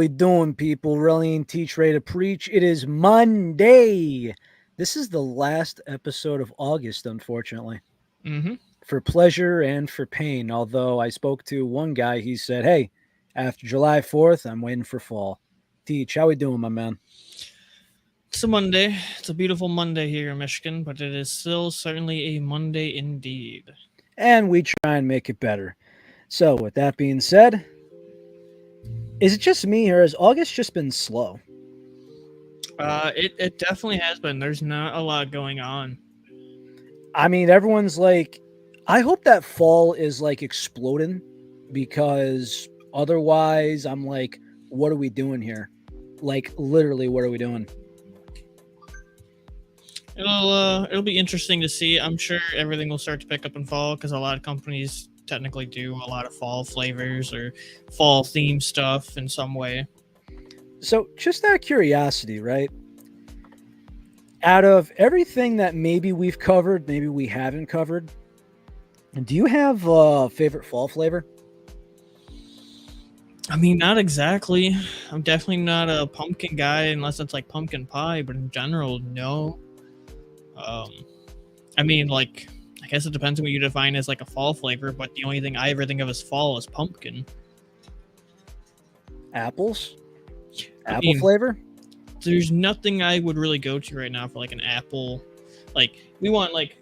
we doing, people? Relly and Teach, ready to preach. It is Monday. This is the last episode of August, unfortunately, Mm-hmm. for pleasure and for pain. Although I spoke to one guy, he said, "Hey, after July 4th, I'm waiting for fall." Teach, how we doing, my man? It's a Monday. It's a beautiful Monday here in Michigan, but it is still certainly a Monday indeed. And we try and make it better. So, with that being said, is it just me, or has August just been slow? It definitely has been. There's not a lot going on. I mean, everyone's like, I hope that fall is like exploding because otherwise, I'm like, what are we doing here? Like, literally, what are we doing? It'll be interesting to see. I'm sure everything will start to pick up in fall because a lot of companies technically do a lot of fall flavors or fall theme stuff in some way. So, just out of curiosity, right? Out of everything that maybe we've covered, maybe we haven't covered, do you have a favorite fall flavor? I mean, not exactly. I'm definitely not a pumpkin guy unless it's like pumpkin pie, but in general, no. Um, I mean, like, I guess it depends on what you define as like a fall flavor, but the only thing I ever think of as fall is pumpkin. Apples? I Apple mean, flavor? there's nothing I would really go to right now for like an apple. Like, we want, like,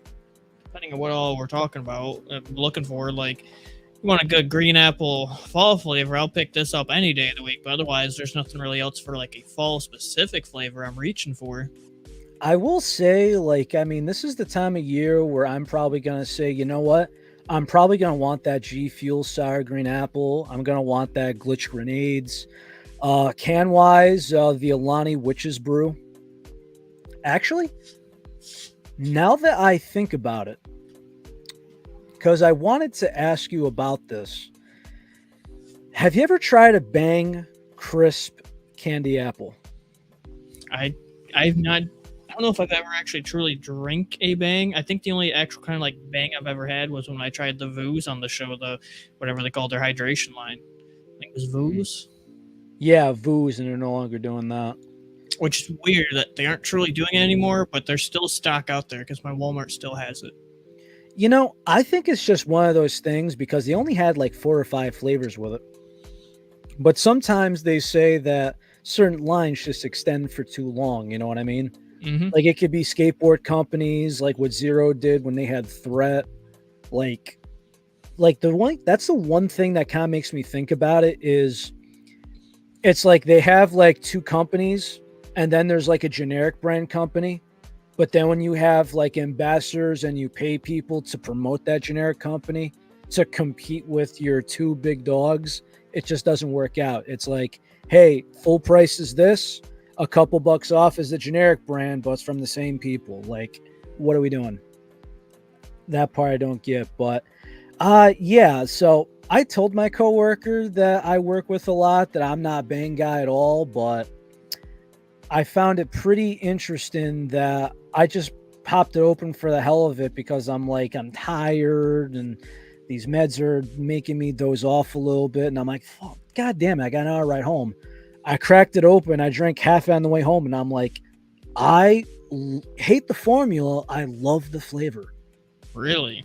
depending on what all we're talking about, looking for, like, you want a good green apple fall flavor, I'll pick this up any day of the week, but otherwise, there's nothing really else for like a fall specific flavor I'm reaching for. I will say, like, I mean, this is the time of year where I'm probably going to say, you know what? I'm probably going to want that G Fuel Sour Green Apple. I'm going to want that Glitch Grenades. Can wise, the Alani Witch's Brew. Actually, now that I think about it, because I wanted to ask you about this, have you ever tried a Bang Crisp Candy Apple? I I've not. I don't know if I've ever actually truly drank a bang. I think the only actual kind of like bang I've ever had was when I tried the Voos on the show, the whatever they called their hydration line. I think it was Voos, Yeah, Voo's, and they're no longer doing that. which is weird that they aren't truly doing it anymore, but there's still stock out there because my Walmart still has it. You know, I think it's just one of those things because they only had like 4 or 5 flavors with it. But sometimes they say that certain lines just extend for too long. You know what I mean? Mm-hmm. Like it could be skateboard companies, like what Zero did when they had Threat. Like, like the one that's the one thing that kind of makes me think about it is it's like they have like two companies, and then there's like a generic brand company. But then when you have like ambassadors and you pay people to promote that generic company to compete with your two big dogs, it just doesn't work out. It's like, hey, full price is this, a couple bucks off is the generic brand, but it's from the same people. Like, what are we doing? That part I don't get. But yeah, so I told my coworker that I work with a lot that I'm not a Bang guy at all, but I found it pretty interesting that I just popped it open for the hell of it because I'm like, I'm tired and these meds are making me doze off a little bit. And I'm like, oh, God damn it, I got an hour ride home. I cracked it open. I drank half on the way home. And I'm like, hate the formula. I love the flavor. Really,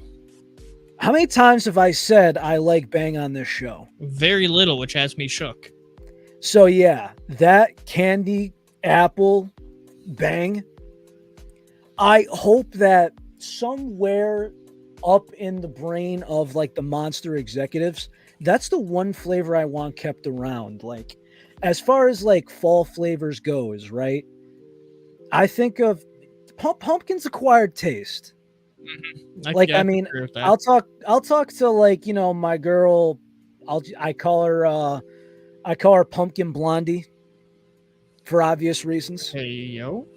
How many times have I said I like Bang on this show? very little, which has me shook. So yeah, that candy apple Bang, I hope that somewhere up in the brain of like the monster executives, that's the one flavor I want kept around. Like, as far as like fall flavors goes, right? I think of pumpkin's acquired taste. Mm-hmm. Like, Yeah, I I can mean, agree with that. I'll talk to like my girl. I call her Pumpkin Blondie for obvious reasons. Hey yo.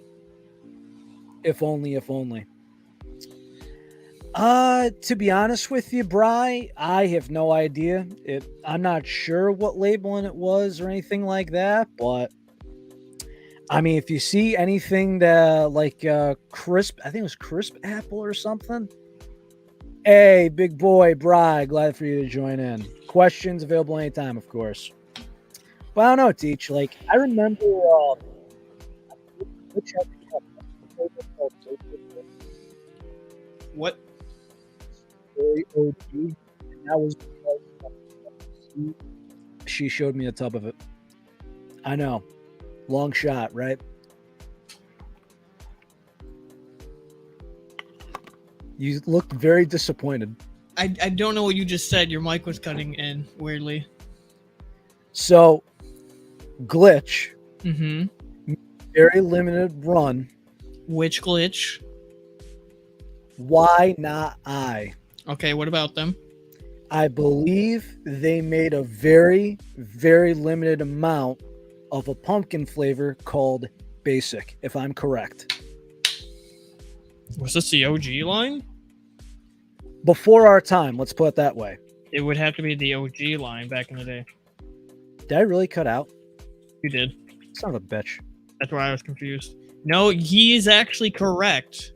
If only. To be honest with you, Bry, I have no idea. I'm not sure what labeling it was or anything like that, but I mean, if you see anything that like crisp, I think it was crisp apple or something. Hey, big boy, Bry, glad for you to join in. Questions available anytime, of course. But I don't know, Teach. Like I remember, which had a flavor called What? very OG, and that was she showed me a tub of it. I know, long shot, right? You looked very disappointed. I don't know what you just said. Your mic was cutting in weirdly. So, glitch, Mm-hmm. very limited run. Which glitch? Why not I? Okay, what about them? I believe they made a very, very limited amount of a pumpkin flavor called Basic, if I'm correct. Was this the OG line? Before our time, let's put it that way. It would have to be the OG line back in the day. Did I really cut out? You did. Son of a bitch. That's why I was confused. No, he is actually correct.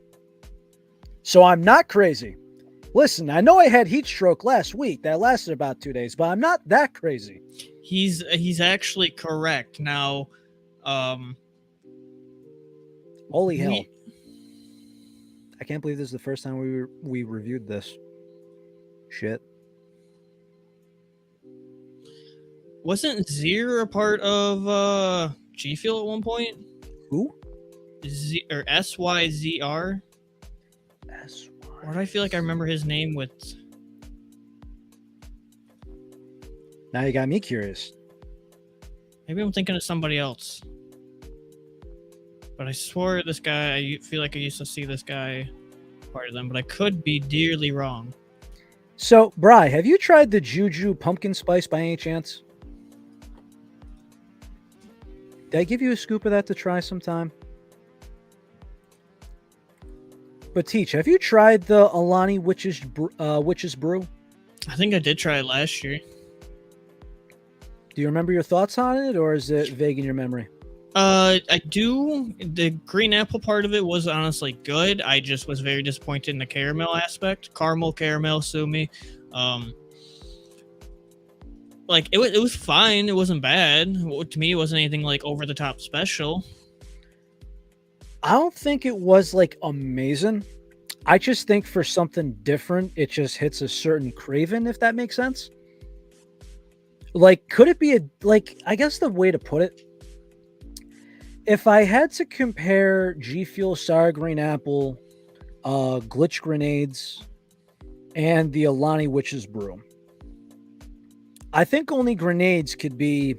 So I'm not crazy. Listen, I know I had heat stroke last week. That lasted about 2 days, but I'm not that crazy. He's actually correct. Now, Holy hell. I can't believe this is the first time we reviewed this. Shit. Wasn't Zir a part of G Fuel at one point? Who? Z or SYZR? Or do I feel like I remember his name with? Now you got me curious. Maybe I'm thinking of somebody else. But I swore this guy, I feel like I used to see this guy part of them, but I could be dearly wrong. So, Bri, have you tried the Juju pumpkin spice by any chance? Did I give you a scoop of that to try sometime? But Teach, have you tried the Alani Witch's Brew? I think I did try it last year. Do you remember your thoughts on it, or is it vague in your memory? I do. The green apple part of it was honestly good. I just was very disappointed in the caramel aspect. Caramel, sue me. Like it was fine. It wasn't bad. To me, it wasn't anything like over the top special. I don't think it was like amazing. I just think for something different, it just hits a certain craving, if that makes sense. Like, could it be I guess the way to put it, if I had to compare G Fuel Sour Green Apple, Glitch Grenades, and the Alani Witch's Brew, I think only Grenades could be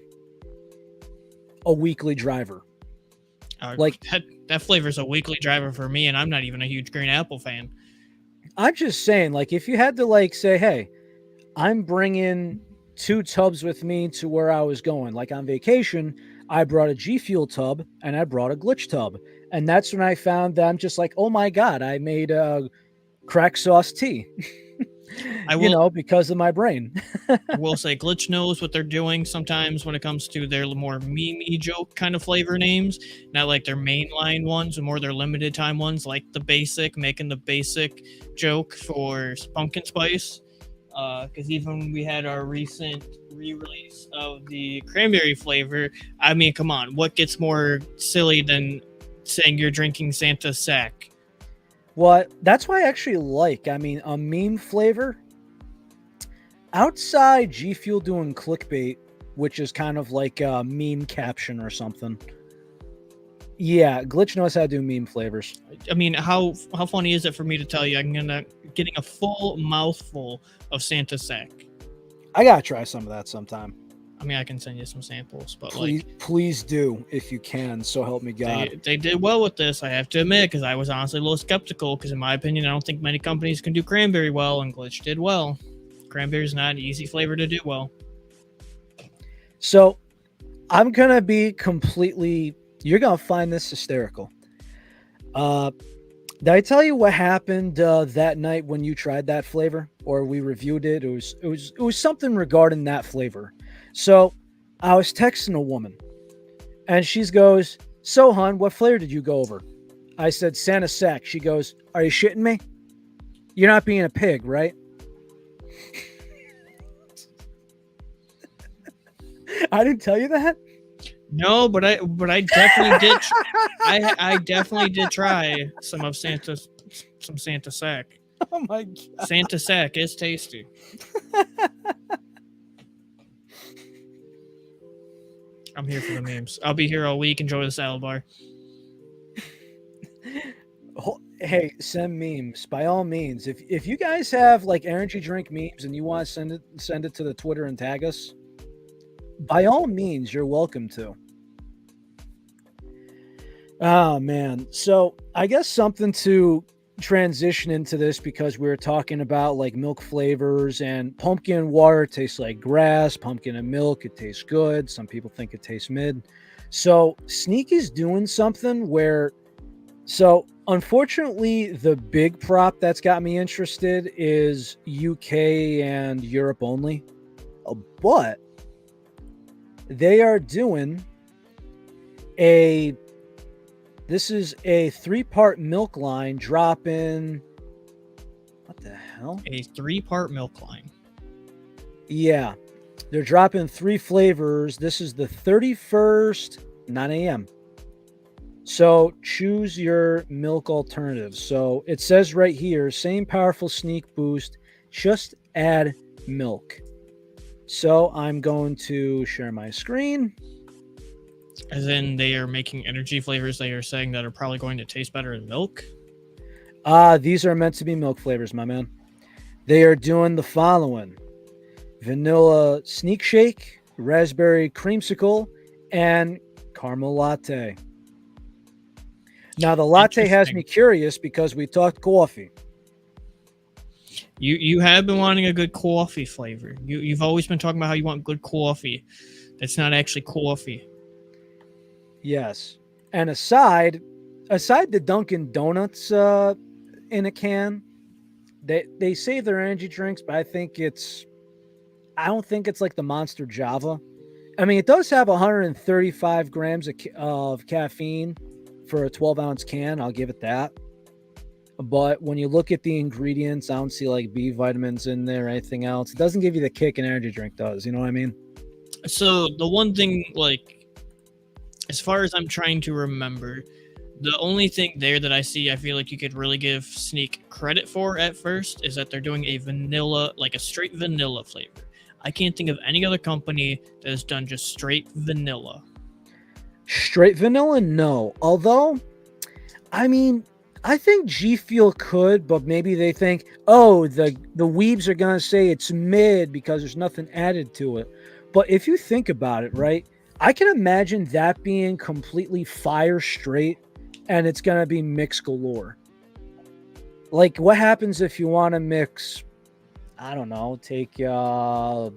a weekly driver. Like that flavor's a weekly driver for me, and I'm not even a huge green apple fan. I'm just saying, like, if you had to like say, hey, I'm bringing 2 tubs with me to where I was going, like on vacation, I brought a G Fuel tub and I brought a Glitch tub, and that's when I found that I'm just like, oh my god, I made a crack sauce tea. Because of my brain. I will say Glitch knows what they're doing sometimes when it comes to their more meme joke kind of flavor names, not like their mainline ones, or more their limited time ones, like the basic, making the basic joke for pumpkin spice. Because even when we had our recent re-release of the cranberry flavor, I mean, come on, what gets more silly than saying you're drinking Santa's sack? Well, that's why I actually a meme flavor. Outside G Fuel doing clickbait, which is kind of like a meme caption or something. Yeah, Glitch knows how to do meme flavors. I mean, how funny is it for me to tell you I'm getting a full mouthful of Santa's sack? I gotta try some of that sometime. I mean, I can send you some samples, but please do if you can. So help me God. They did well with this, I have to admit, because I was honestly a little skeptical. Because in my opinion, I don't think many companies can do cranberry well, and Glitch did well. Cranberry is not an easy flavor to do well. So I'm gonna be completely. You're gonna find this hysterical. Did I tell you what happened that night when you tried that flavor, or we reviewed it? It was something regarding that flavor. So I was texting a woman, and she goes, "So, hon, what flavor did you go over?" I said, "Santa sack." She goes, "Are you shitting me? You're not being a pig, right?" I didn't tell you that. No, but I definitely did. I definitely did try some Santa Sack. Oh my god. Santa Sack is tasty. I'm here for the memes. I'll be here all week. Enjoy the salad bar. Hey, send memes by all means. If you guys have like energy drink memes and you want to send it to the Twitter and tag us, by all means, you're welcome to. Oh man. So I guess something to transition into this, because we were talking about like milk flavors, and pumpkin water tastes like grass, pumpkin and milk, it tastes good. Some people think it tastes mid. So Sneak is doing something where, so unfortunately, the big prop that's got me interested is UK and Europe only. But they are doing this is a 3-part milk line drop-in. What the hell? A 3-part milk line. Yeah. They're dropping 3 flavors. This is the 31st, 9 a.m. So choose your milk alternatives. So it says right here, same powerful Sneak boost, just add milk. So I'm going to share my screen. As in, they are making energy flavors they are saying that are probably going to taste better in milk? These are meant to be milk flavors, my man. They are doing the following: vanilla Sneak shake, raspberry creamsicle, and caramel latte. Now, the latte has me curious because we talked coffee. You have been wanting a good coffee flavor. You've always been talking about how you want good coffee. That's not actually coffee. Yes. And aside the Dunkin' Donuts in a can, they say they're energy drinks, but I don't think it's like the Monster Java. I mean, it does have 135 grams of caffeine for a 12-ounce can. I'll give it that. But when you look at the ingredients, I don't see like B vitamins in there or anything else. It doesn't give you the kick an energy drink does. You know what I mean? So the one thing, like, as far as I'm trying to remember, the only thing there that I see, I feel like you could really give Sneak credit for at first, is that they're doing a vanilla, like a straight vanilla flavor. I can't think of any other company that has done just straight vanilla. Straight vanilla, no. Although, I mean, I think G Fuel could, but maybe they think, oh, the weebs are gonna say it's mid because there's nothing added to it. But if you think about it, right, I can imagine that being completely fire straight, and it's gonna be mix galore. Like, what happens if you want to mix? I don't know. Take add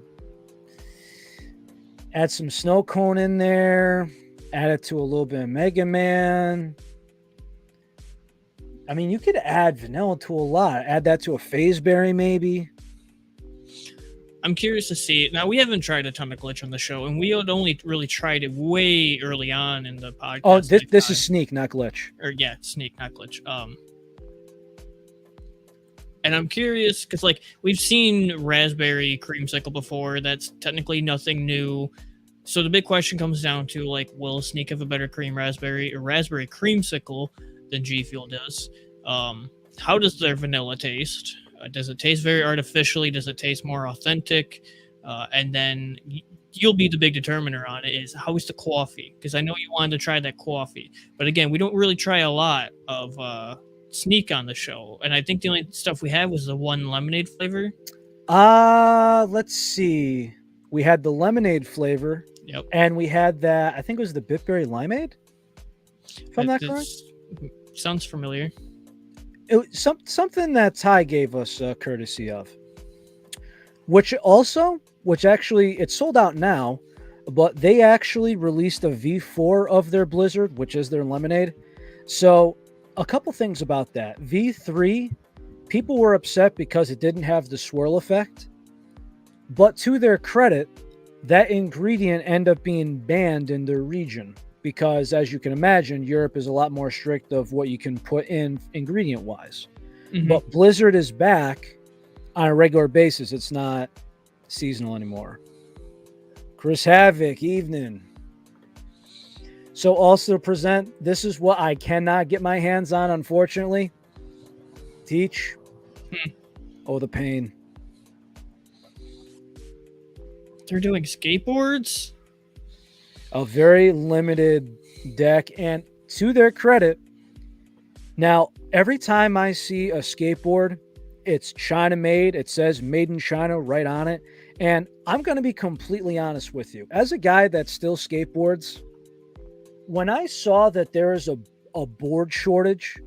some snow cone in there. Add it to a little bit of Mega Man. I mean, you could add vanilla to a lot. Add that to a phase berry, maybe. I'm curious to see. Now, we haven't tried a ton of glitch on the show, and we had only really tried it way early on in the podcast. Oh, this is Sneak, not glitch. Or yeah, Sneak, not glitch. And I'm curious because, like, we've seen raspberry creamsicle before. That's technically nothing new. So the big question comes down to, like, will Sneak have a better cream raspberry or raspberry creamsicle than G Fuel does? How does their vanilla taste? Does it taste very artificially? Does it taste more authentic? And then you'll be the big determiner on it, is how is the coffee? Because I know you wanted to try that coffee. But again, we don't really try a lot of Sneak on the show. And I think the only stuff we had was the one lemonade flavor. Let's see. We had the lemonade flavor. Yep. And we had that, I think it was the Bitberry Limeade, if I'm not correct. Sounds familiar. It was something that Ty gave us courtesy of. Which actually, it's sold out now, but they actually released a V4 of their Blizzard, which is their lemonade. So a couple things about that. V3, people were upset because it didn't have the swirl effect. But to their credit, that ingredient ended up being banned in their region because, as you can imagine, Europe is a lot more strict of what you can put in ingredient-wise. Mm-hmm. But Blizzard is back on a regular basis. It's not seasonal anymore. Chris Havoc, evening. So also present, this is what I cannot get my hands on, unfortunately. Teach. Oh, the pain. They're doing skateboards? A very limited deck, and to their credit, now every time I see a skateboard, it's China made. It says made in China right on it. And I'm going to be completely honest with you. As a guy that still skateboards, when I saw that there is a board shortage,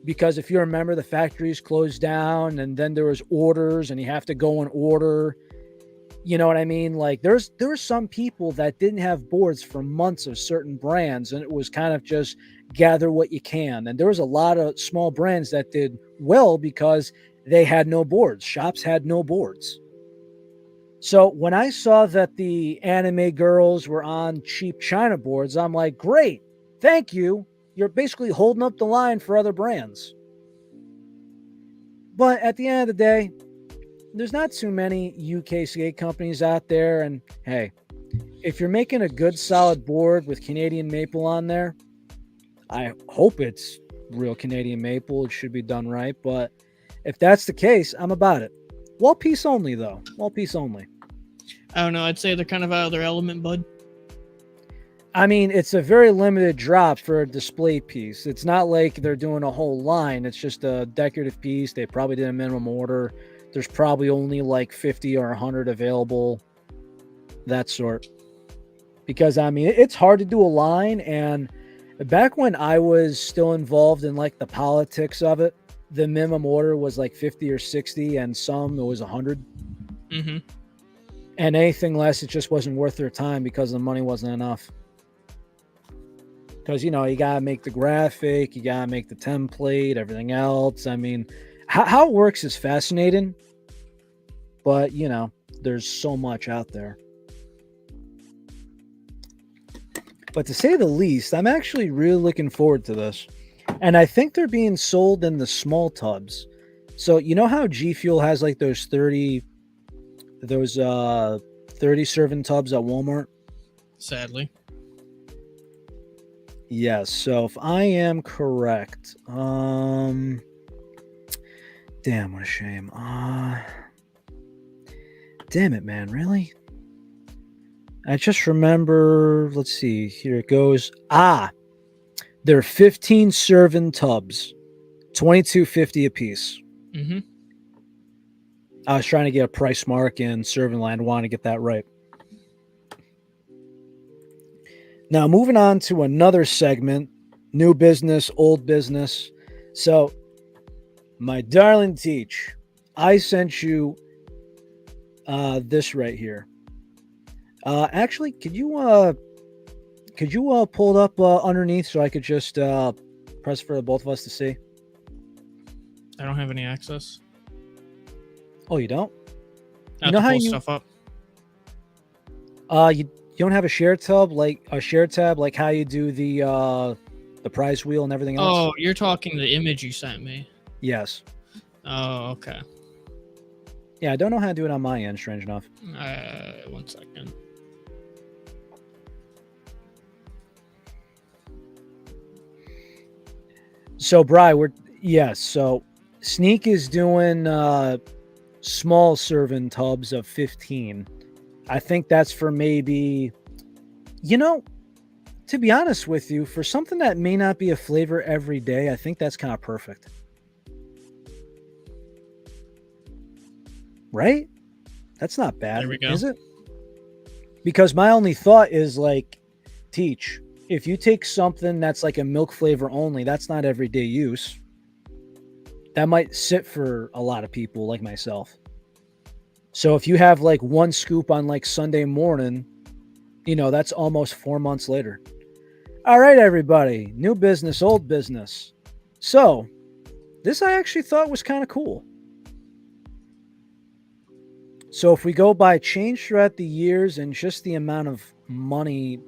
because if you remember, the factories closed down and then there was orders and you have to go and order. You know what I mean? Like there were some people that didn't have boards for months of certain brands, and it was kind of just gather what you can. And there was a lot of small brands that did well because they had no boards. Shops had no boards. So when I saw that the anime girls were on cheap China boards, I'm like, great, thank you. You're basically holding up the line for other brands. But at the end of the day, there's not too many UK skate companies out there. And hey, if you're making a good solid board with Canadian maple on there, I hope it's real Canadian maple. It should be done right. But if that's the case, I'm about it. Wall piece only, though. Wall piece only. I don't know. I'd say they're kind of out of their element, bud. I mean, it's a very limited drop for a display piece. It's not like they're doing a whole line. It's just a decorative piece. They probably did a minimum order. There's probably only like 50 or 100 available, that sort. Because, I mean, it's hard to do a line. And back when I was still involved in like the politics of it, the minimum order was like 50 or 60, and some it was 100. Mm-hmm. And anything less, it just wasn't worth their time because the money wasn't enough. Because, you know, you got to make the graphic, you got to make the template, everything else. I mean, how it works is fascinating. But, you know, there's so much out there. But to say the least, I'm actually really looking forward to this. And I think they're being sold in the small tubs. So, you know how G Fuel has like those 30 serving tubs at Walmart? Sadly. Yes. So if I am correct, damn, what a shame. Damn it, man. Really? I just remember, let's see, here it goes. They're 15 serving tubs, $22.50 a piece. Mm-hmm. I was trying to get a price mark in serving line, wanted to get that right. Now, moving on to another segment, new business, old business. So, my darling Teach, I sent you this right here. Actually, could you pull it up underneath so I could just press for the both of us to see? I don't have any access. Oh, you don't? Not know to how pull you- stuff up. You don't have a share tab like how you do the prize wheel and everything else? Oh, you're talking the image you sent me. Yes. Oh, okay. Yeah, I don't know how to do it on my end, strange enough. 1 second. So, Bri, so Sneak is doing small serving tubs of 15. I think that's for maybe, you know, to be honest with you, for something that may not be a flavor every day, I think that's kind of perfect. Right? That's not bad, There we go. is it? Because my only thought is like, Teach, if you take something that's like a milk flavor only, that's not everyday use. That might sit for a lot of people like myself. So if you have like one scoop on like Sunday morning, you know, that's almost 4 months later. All right, everybody, new business, old business. So this I actually thought was kind of cool. So if we go by change throughout the years and just the amount of money,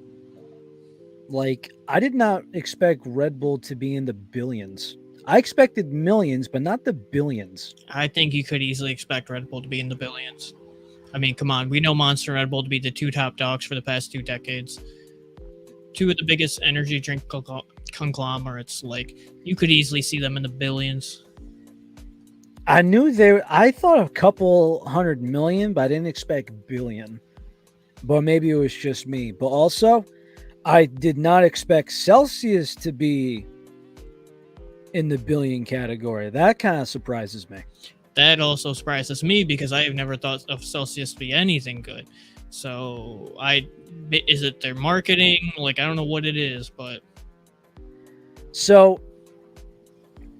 like I did not expect Red Bull to be in the billions. I expected millions, but not the billions. I think you could easily expect Red Bull to be in the billions. I mean, come on, we know Monster and Red Bull to be the two top dogs for the past 2 decades. Two of the biggest energy drink conglomerates. Like, you could easily see them in the billions. I thought a couple 100 million, but I didn't expect billion. But maybe it was just me. But also, I did not expect Celsius to be in the billion category. That kind of surprises me. That also surprises me because I have never thought of Celsius to be anything good. So is it their marketing? Like, I don't know what it is, but So,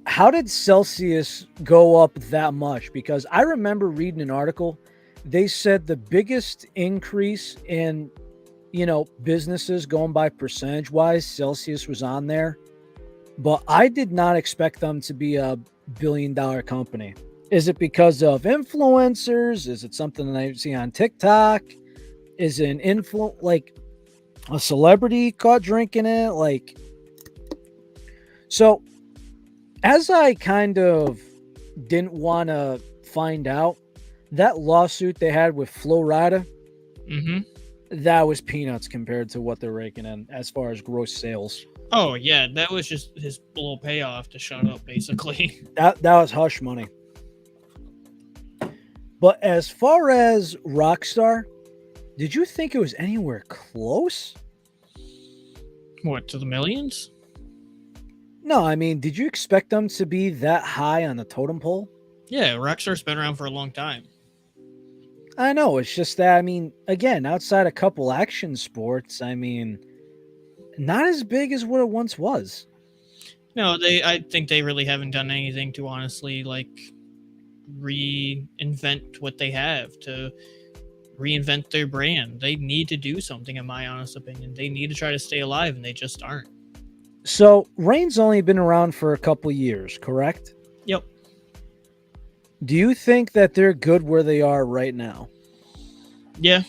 how did Celsius go up that much? Because I remember reading an article. They said the biggest increase in, businesses going by percentage wise, Celsius was on there. But I did not expect them to be a billion-dollar company. Is it because of influencers? Is it something that I see on TikTok? Is it an like a celebrity caught drinking it? Like, so as I kind of didn't want to find out, that lawsuit they had with Flo Rida, that was peanuts compared to what they're raking in as far as gross sales. Oh yeah, that was just his little payoff to shut up, basically. That was hush money. But as far as Rockstar, did you think it was anywhere close? What, to the millions? No, I mean, did you expect them to be that high on the totem pole? Yeah, Rockstar's been around for a long time. I know, it's just that, I mean, again, outside a couple action sports, I mean, not as big as what it once was. No, I think they really haven't done anything to honestly, like, reinvent what they have, to reinvent their brand. They need to do something, in my honest opinion. They need to try to stay alive, and they just aren't. So, Reign's only been around for a couple years, correct? Yep. Do you think that they're good where they are right now? Yeah,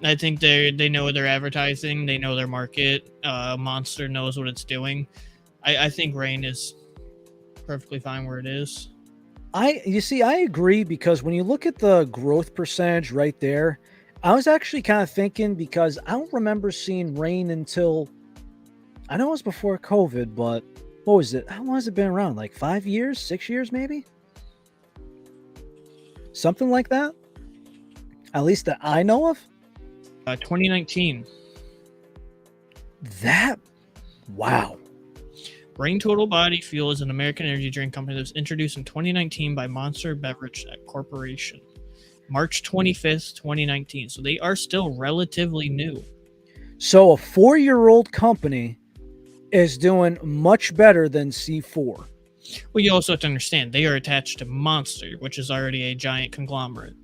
I think they know their advertising. They know their market. Monster knows what it's doing. I think Reign is perfectly fine where it is. I agree, because when you look at the growth percentage right there, I was actually kind of thinking, because I don't remember seeing Reign until, I know it was before COVID, but what was it? How long has it been around? Like 5 years, 6 years, maybe? Something like that? At least that I know of? 2019. Wow. Reign Total Body Fuel is an American energy drink company that was introduced in 2019 by Monster Beverage Corporation. March 25th, 2019. So they are still relatively new. So a 4-year-old company is doing much better than C4. Well, you also have to understand, they are attached to Monster, which is already a giant conglomerate.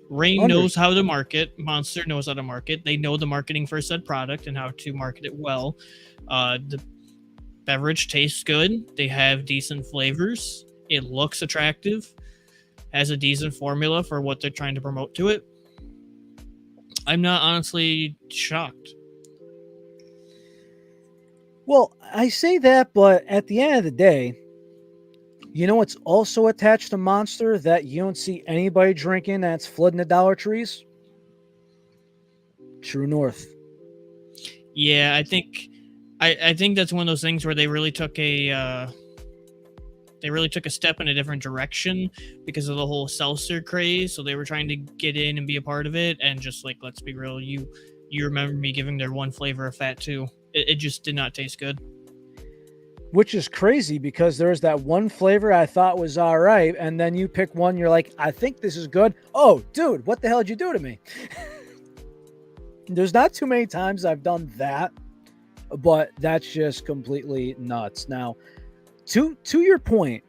Reign knows how to market. Monster knows how to market. They know the marketing for said product and how to market it well. The beverage tastes good. They have decent flavors. It looks attractive. Has a decent formula for what they're trying to promote to it. I'm not honestly shocked. Well, I say that, but at the end of the day, you know what's also attached to Monster that you don't see anybody drinking that's flooding the Dollar Trees? True North. Yeah, I think that's one of those things where they really took a step in a different direction because of the whole seltzer craze. So they were trying to get in and be a part of it, and just like, let's be real, you remember me giving their one flavor a fat too. It just did not taste good. Which is crazy, because there's that one flavor I thought was all right, and then you pick one, you're like, I think this is good. Oh, dude, what the hell did you do to me? There's not too many times I've done that, but that's just completely nuts. Now, to your point,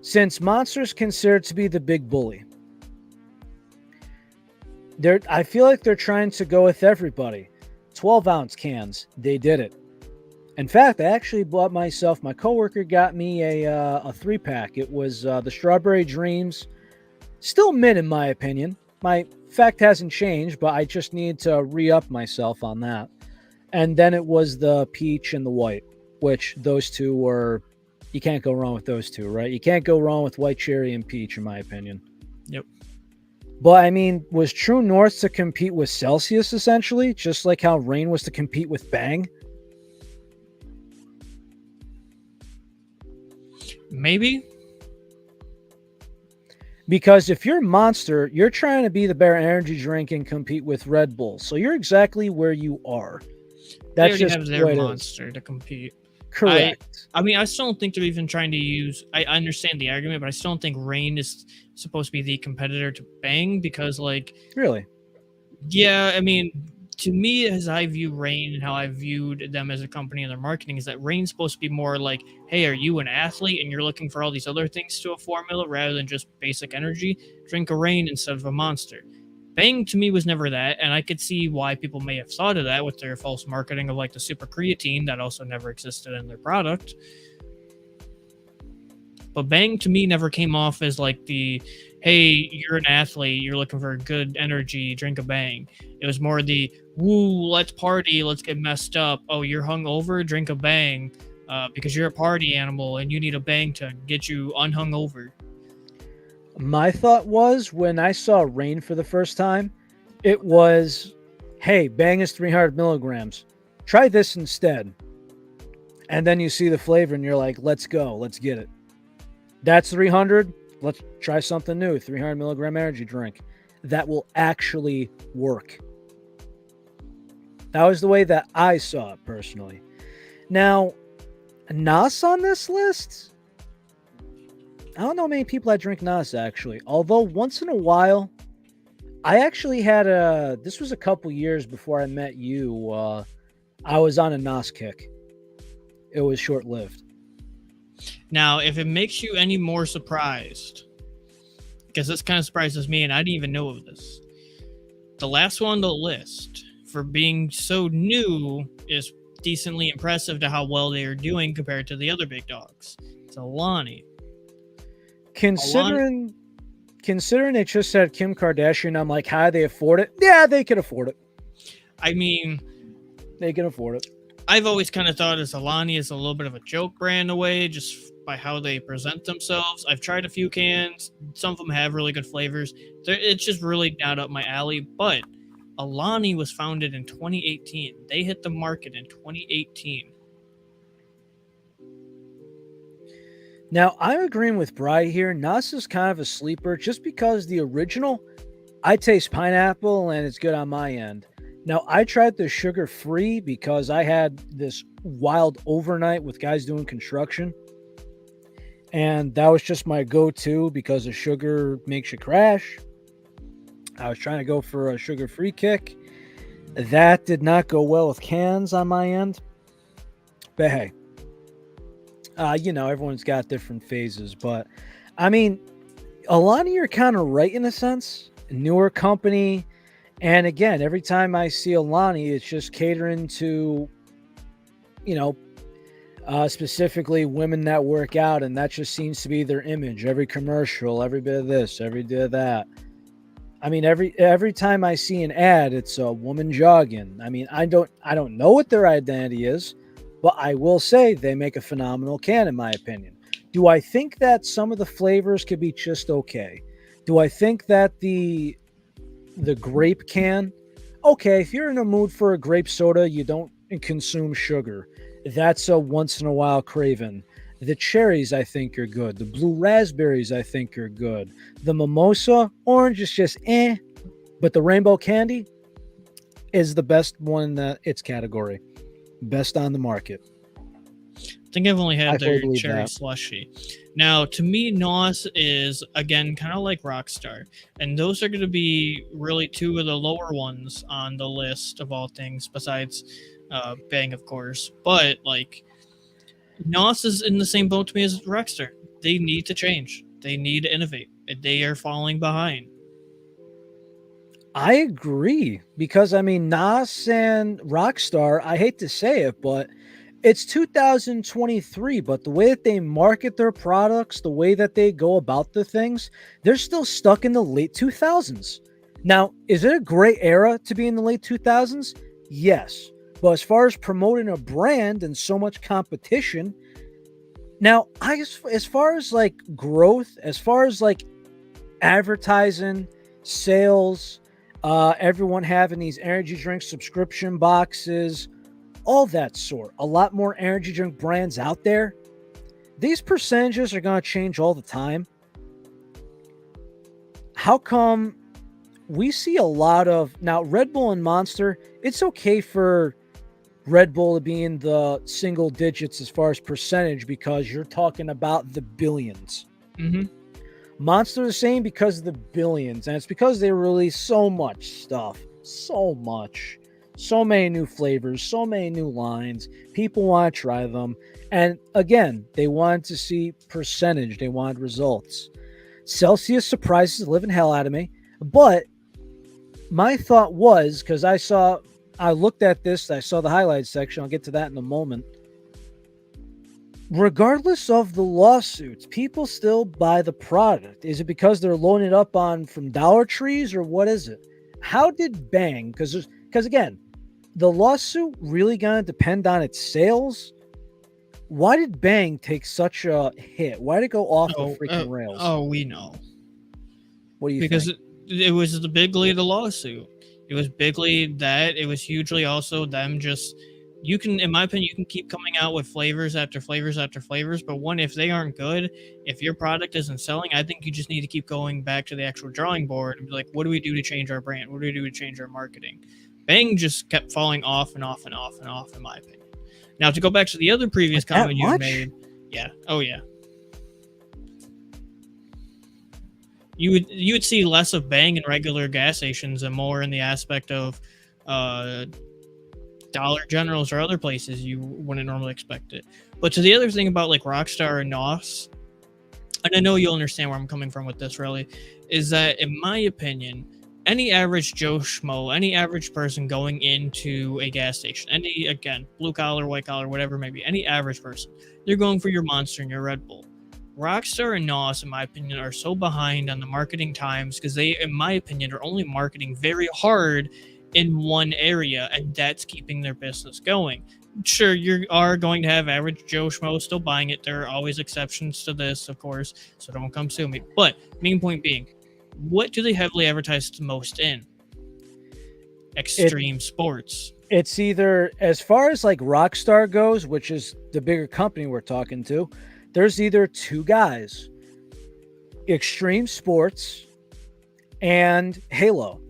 since Monster's considered to be the big bully, I feel like they're trying to go with everybody. 12-ounce cans, they did it. In fact, I actually bought my coworker got me a 3-pack. It was the Strawberry Dreams. Still mid in my opinion. My fact hasn't changed, but I just need to re-up myself on that. And then it was the peach and the white, which those two were, you can't go wrong with those two, right? You can't go wrong with white cherry and peach, in my opinion. Yep. But I mean, was True North to compete with Celsius essentially, just like how Reign was to compete with Bang? Maybe. Because if you're Monster, you're trying to be the better energy drink and compete with Red Bull. So you're exactly where you are. They That's already just have the their way it is. monster to compete. Correct. I mean, I still don't think they're even trying to use. I understand the argument, but I still don't think Reign is supposed to be the competitor to Bang because, like, Really? yeah, I mean, to me, as I view Reign and how I viewed them as a company and their marketing, is that Reign's supposed to be more like, hey, are you an athlete and you're looking for all these other things to a formula rather than just basic energy? Drink a Reign instead of a Monster. Bang to me was never that, and I could see why people may have thought of that with their false marketing of like the super creatine that also never existed in their product. But Bang to me never came off as like the, hey, you're an athlete, you're looking for good energy, drink a Bang. It was more the, woo, let's party, let's get messed up. Oh, you're hungover, drink a Bang, because you're a party animal and you need a Bang to get you unhungover. My thought was when I saw Reign for the first time, it was, hey, Bang is 300 milligrams. Try this instead. And then you see the flavor and you're like, let's go, let's get it. That's 300. Let's try something new. 300 milligram energy drink. That will actually work. That was the way that I saw it personally. Now, Nas on this list? I don't know many people that drink Nas actually. Although once in a while, I actually had this was a couple years before I met you. I was on a Nas kick. It was short lived. Now, if it makes you any more surprised, because this kind of surprises me and I didn't even know of this, the last one on the list for being so new is decently impressive to how well they are doing compared to the other big dogs. It's Alani. Considering it just said Kim Kardashian, I'm like, how do they afford it? Yeah, they can afford it. I mean, they can afford it. I've always kind of thought as Alani is a little bit of a joke brand away, just by how they present themselves. I've tried a few cans. Some of them have really good flavors. It's just really not up my alley. But Alani was founded in 2018. They hit the market in 2018. Now, I'm agreeing with Bri here. Nas is kind of a sleeper just because the original, I taste pineapple and it's good on my end. Now, I tried the sugar-free because I had this wild overnight with guys doing construction. And that was just my go-to because the sugar makes you crash. I was trying to go for a sugar-free kick. That did not go well with cans on my end. But hey, everyone's got different phases. But, I mean, Alani, you're kind of right in a sense. Newer company. And again, every time I see Alani, it's just catering to, specifically women that work out. And that just seems to be their image. Every commercial, every bit of this, every bit of that. I mean, every time I see an ad, it's a woman jogging. I mean, I don't know what their identity is, but I will say they make a phenomenal can, in my opinion. Do I think that some of the flavors could be just okay? Do I think that the grape can? Okay, if you're in a mood for a grape soda, you don't consume sugar. That's a once in a while craving. The cherries, I think, are good. The blue raspberries, I think, are good. The mimosa orange is just but the rainbow candy is the best one in its category. Best on the market. I think I've only had their cherry slushy. Now, to me, NOS is, again, kind of like Rockstar. And those are going to be really two of the lower ones on the list of all things, besides Bang, of course. But, like, NOS is in the same boat to me as Rockstar. They need to change. They need to innovate. They are falling behind. I agree. Because, I mean, NOS and Rockstar, I hate to say it, but it's 2023, but the way that they market their products, the way that they go about the things, they're still stuck in the late 2000s. Now, is it a great era to be in the late 2000s? Yes. But as far as promoting a brand and so much competition, now, as far as like growth, as far as like advertising, sales, everyone having these energy drink subscription boxes, all that sort. A lot more energy drink brands out there. These percentages are going to change all the time. How come we see a lot of now Red Bull and Monster? It's okay for Red Bull to be in the single digits as far as percentage because you're talking about the billions. Mm-hmm. Monster the same because of the billions, and it's because they release so much stuff, so much, so many new flavors, so many new lines. People want to try them, and again, they wanted to see percentage. They wanted results. Celsius surprises the living hell out of me, but my thought was because I looked at this, I saw the highlights section. I'll get to that in a moment. Regardless of the lawsuits, people still buy the product. Is it because they're loading it up on from Dollar Trees or what is it? How did Bang? Because again, the lawsuit really gonna depend on its sales. Why did Bang take such a hit? Why did it go off the freaking rails? Oh, we know. What do you because think? it was the bigly of the lawsuit. It was bigly that. It was hugely also them just. You can, in my opinion, you can keep coming out with flavors after flavors after flavors, but one, if they aren't good, if your product isn't selling, I think you just need to keep going back to the actual drawing board and be like, what do we do to change our brand? What do we do to change our marketing? Bang just kept falling off and off and off and off, in my opinion. Now, to go back to the other previous comment you made, yeah, oh yeah, you would see less of Bang in regular gas stations and more in the aspect of Dollar Generals or other places you wouldn't normally expect it. But to the other thing about like Rockstar and NOS, and I know you'll understand where I'm coming from with this, really, is that in my opinion, any average Joe Schmo, any average person going into a gas station, any, again, blue collar, white collar, whatever it may be, any average person, they're going for your Monster and your Red Bull. Rockstar and NOS, in my opinion, are so behind on the marketing times because they, in my opinion, are only marketing very hard in one area, and that's keeping their business going. Sure, you are going to have average Joe Schmo still buying it. There are always exceptions to this, of course, so don't come sue me. But main point being, what do they heavily advertise the most in? Extreme sports. It's either, as far as like Rockstar goes, which is the bigger company we're talking to, there's either two guys, Extreme Sports and Halo.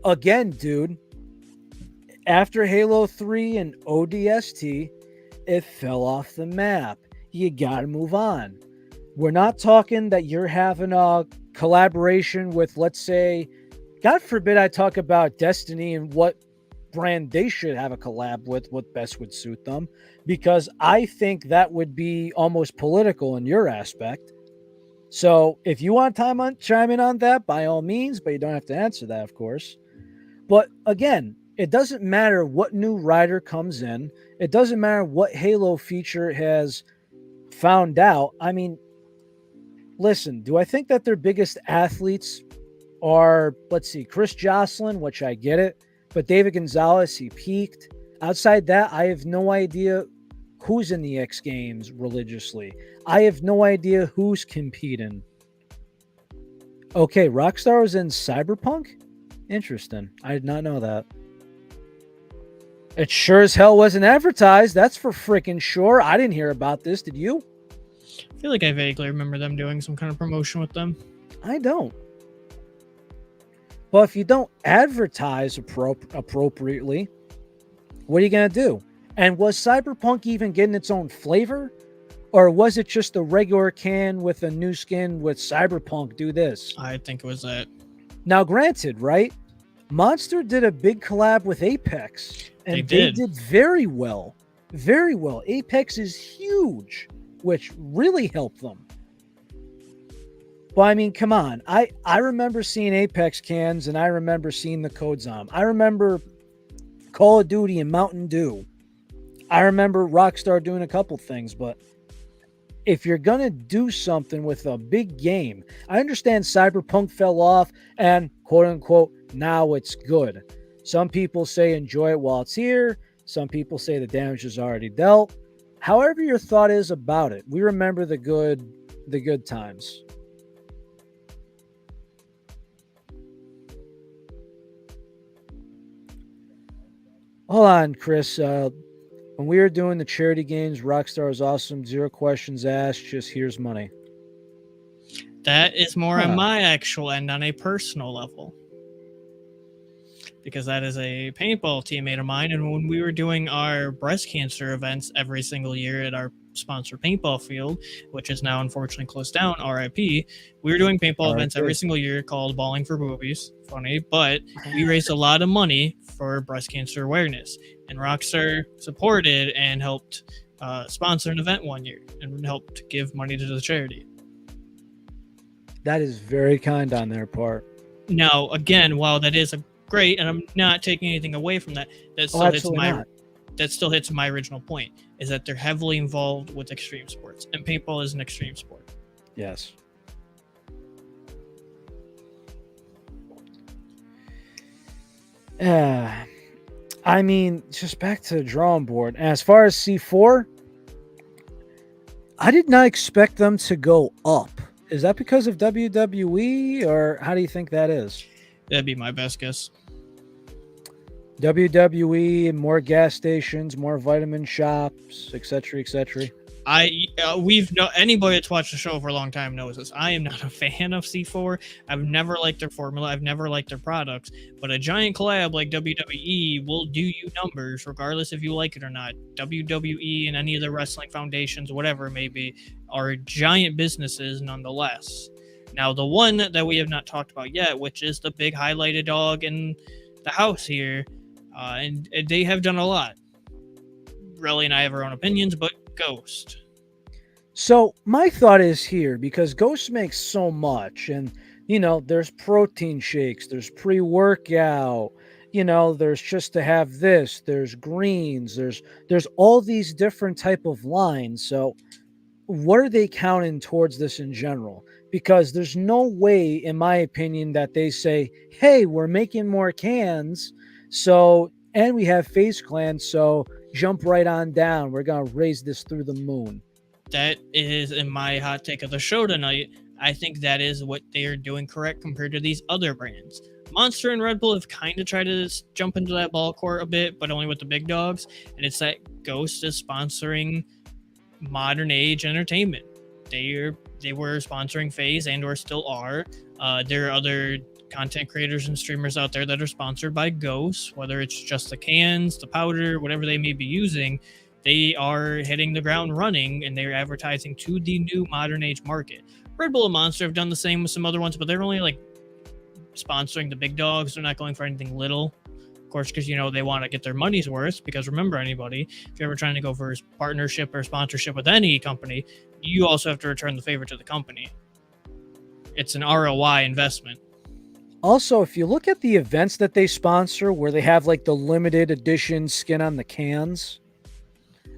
Again, dude, after Halo 3 and ODST, it fell off the map. You got to move on. We're not talking that you're having a collaboration with, let's say, God forbid I talk about Destiny and what brand they should have a collab with, what best would suit them, because I think that would be almost political in your aspect. So if you want to chime in on that, by all means, but you don't have to answer that, of course. But again, it doesn't matter what new rider comes in. It doesn't matter what Halo feature has found out. I mean, listen, do I think that their biggest athletes are, let's see, Chris Jocelyn, which I get it, but David Gonzalez, he peaked. Outside that, I have no idea who's in the X Games religiously. I have no idea who's competing. Okay, Rockstar was in Cyberpunk? Interesting. I did not know that. It sure as hell wasn't advertised. That's for freaking sure. I didn't hear about this. Did you? I feel like I vaguely remember them doing some kind of promotion with them. I don't. But if you don't advertise appropriately, what are you going to do? And was Cyberpunk even getting its own flavor? Or was it just a regular can with a new skin with Cyberpunk do this? I think it was that. Now, granted, right? Monster did a big collab with Apex. And they did very well. Very well. Apex is huge, which really helped them. But I mean, come on. I remember seeing Apex cans, and I remember seeing the codes on them. I remember Call of Duty and Mountain Dew. I remember Rockstar doing a couple things, but if you're going to do something with a big game, I understand Cyberpunk fell off and quote unquote, now it's good. Some people say enjoy it while it's here. Some people say the damage is already dealt. However your thought is about it, we remember the good times. Hold on, Chris. When we were doing the charity games, Rockstar was awesome. Zero questions asked. Just here's money. That is more on Huh. my actual end on a personal level, because that is a paintball teammate of mine. And when we were doing our breast cancer events every single year at our sponsor paintball field, which is now unfortunately closed down, RIP, we were doing paintball events every single year called Balling for Boobies. Funny, but we raised a lot of money for breast cancer awareness. And Rockstar supported and helped sponsor an event one year and helped give money to the charity. That is very kind on their part. Now, again, while that is a great, and I'm not taking anything away from that, that still hits my not. that still hits my original point, is that they're heavily involved with extreme sports, and paintball is an extreme sport. Yes. I mean, just back to the drawing board. As far as C4, I did not expect them to go up. Is that because of WWE, or how do you think that is? That'd be my best guess. WWE, more gas stations, more vitamin shops, etc., etc. Anybody that's watched the show for a long time knows this. I am not a fan of C4. I've never liked their formula. I've never liked their products. But a giant collab like WWE will do you numbers, regardless if you like it or not. WWE and any of the wrestling foundations, whatever it may be, are giant businesses nonetheless. Now, the one that we have not talked about yet, which is the big highlighted dog in the house here, and they have done a lot. Relly and I have our own opinions, but Ghost. So my thought is here, because Ghost makes so much, and there's protein shakes, there's pre-workout, there's just to have this, there's greens, there's all these different type of lines. So what are they counting towards this in general? Because there's no way, in my opinion, that they say, hey, we're making more cans, and we have Face Clan, so jump right on down, we're gonna raise this through the moon. That is, in my hot take of the show tonight, I think that is what they are doing correct compared to these other brands. Monster and Red Bull have kind of tried to jump into that ball court a bit, but only with the big dogs. And it's that Ghost is sponsoring modern age entertainment. They were sponsoring FaZe and or still are. There are other content creators and streamers out there that are sponsored by Ghost, whether it's just the cans, the powder, whatever they may be using. They are hitting the ground running, and they're advertising to the new modern age market. Red Bull and Monster have done the same with some other ones, but they're only like sponsoring the big dogs. They're not going for anything little, of course, because they want to get their money's worth. Because remember, anybody, if you're ever trying to go for a partnership or sponsorship with any company, you also have to return the favor to the company. It's an ROI investment. Also, if you look at the events that they sponsor, where they have like the limited edition skin on the cans,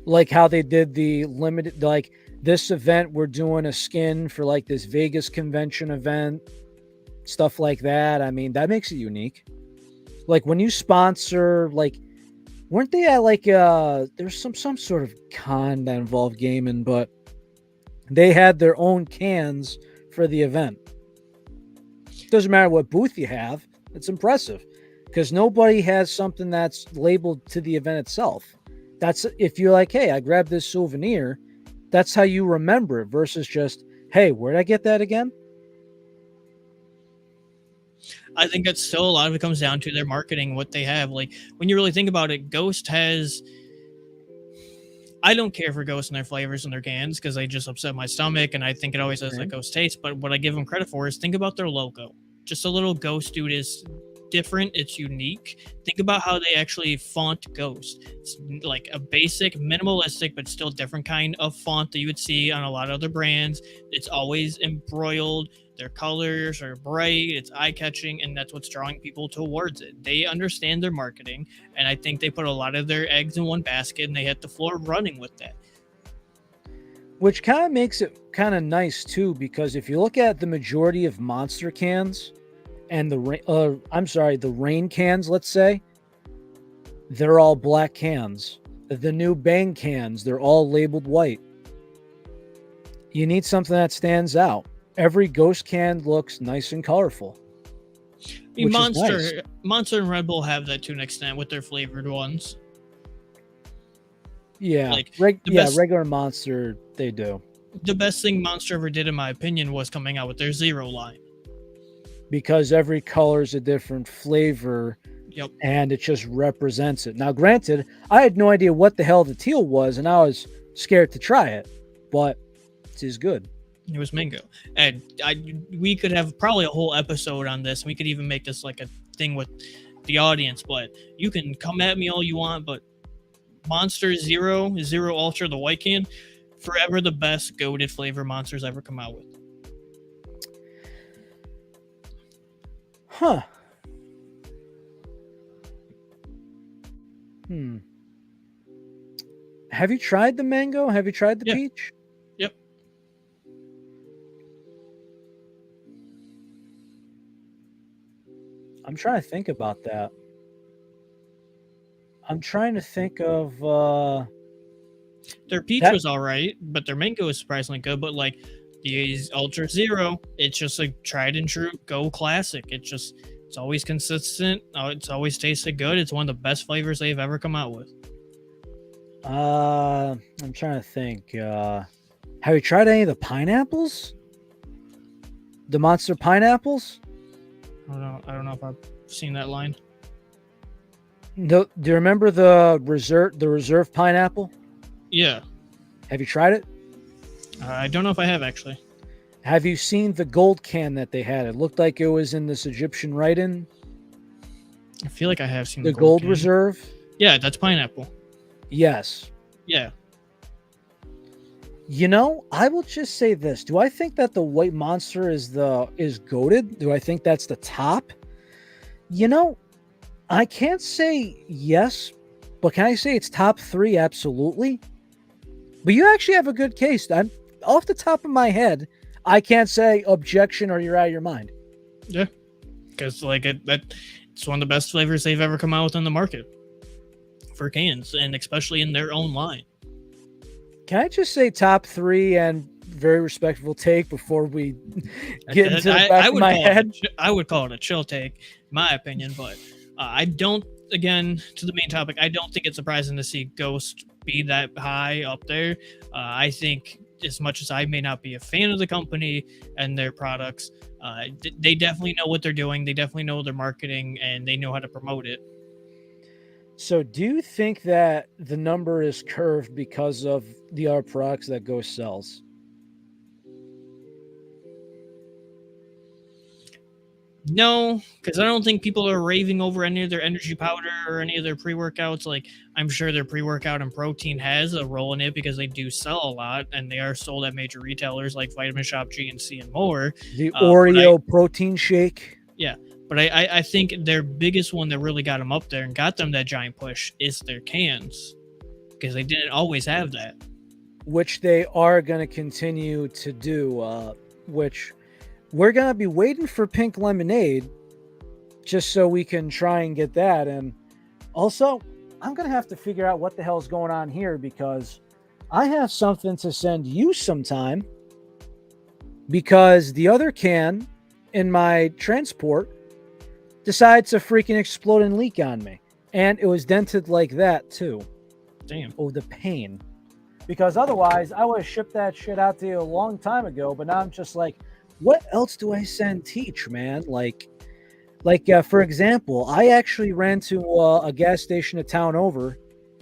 like how they did the limited, like this event, we're doing a skin for like this Vegas convention event, stuff like that. I mean, that makes it unique. Like when you sponsor, like, weren't they at like there's some sort of con that involved gaming, but they had their own cans for the event. Doesn't matter what booth you have, it's impressive, because nobody has something that's labeled to the event itself. That's if you're like, hey, I grabbed this souvenir, that's how you remember it, versus just, hey, where'd I get that again? I think that still a lot of it comes down to their marketing, what they have. Like when you really think about it, Ghost has. I don't care for Ghost and their flavors and their cans because they just upset my stomach, and I think it always has that Ghost taste. But what I give them credit for is think about their logo. Just a little Ghost dude is different. It's unique. Think about how they actually font Ghost. It's like a basic, minimalistic, but still different kind of font that you would see on a lot of other brands. It's always embroiled. Their colors are bright, it's eye-catching, and that's what's drawing people towards it. They understand their marketing, and I think they put a lot of their eggs in one basket, and they hit the floor running with that. Which kind of makes it kind of nice, too, because if you look at the majority of Monster cans and the Rain cans, let's say, they're all black cans. The new Bang cans, they're all labeled white. You need something that stands out. Every Ghost can looks nice and colorful. I mean, Monster and Red Bull have that to an extent with their flavored ones. Yeah, Like the best regular Monster, they do. the best thing Monster ever did, in my opinion, was coming out with their Zero line. Because every color is a different flavor. Yep. And it just represents it. Now, granted, I had no idea what the hell the teal was, and I was scared to try it, but it is good. It was mango, and we could have probably a whole episode on this. We could even make this like a thing with the audience. But you can come at me all you want, but Monster Zero Ultra, the white can, forever the best goated flavor Monster's ever come out with. Huh. Have you tried the mango? Have you tried the peach? Yep. I'm trying to think about that. I'm trying to think of their peach was all right, but their mango is surprisingly good. But like the Ultra Zero, it's just a tried and true go classic. It's always consistent. It's always tasted good. It's one of the best flavors they've ever come out with. I'm trying to think. Have you tried any of the pineapples? The Monster pineapples? I don't know if I've seen that line. Do you remember the reserve pineapple? Yeah. Have you tried it? I don't know if I have, actually. Have you seen the gold can that they had? It looked like it was in this Egyptian write-in. I feel like I have seen the gold reserve. Yeah, that's pineapple. Yes. Yeah. You know, I will just say this. Do I think that the white Monster is goated? Do I think that's the top? You know, I can't say yes, but can I say it's top 3? Absolutely. But you actually have a good case. I'm off the top of my head. I can't say objection or you're out of your mind. Yeah, because like it's one of the best flavors they've ever come out with on the market for cans, and especially in their own line. Can I just say top 3 and very respectful take before we get into the back of my head? I would call it a chill take, in my opinion, but I don't. Again, to the main topic, I don't think it's surprising to see Ghost be that high up there. I think, as much as I may not be a fan of the company and their products, they definitely know what they're doing. They definitely know their marketing, and they know how to promote it. So do you think that the number is curved because of the other products that Ghost sells? No, because I don't think people are raving over any of their energy powder or any of their pre-workouts. Like, I'm sure their pre-workout and protein has a role in it because they do sell a lot, and they are sold at major retailers like Vitamin Shop, GNC, and more. The Oreo protein shake. Yeah, but I think their biggest one that really got them up there and got them that giant push is their cans, because they didn't always have that. Which they are going to continue to do, which... we're going to be waiting for pink lemonade just so we can try and get that. And also, I'm going to have to figure out what the hell is going on here, because I have something to send you sometime, because the other can in my transport decided to freaking explode and leak on me. And it was dented like that too. Damn. Oh, the pain. Because otherwise, I would have shipped that shit out to you a long time ago. But now I'm just like, what else do I send Teach, man? Like, for example, I actually ran to a gas station a town over,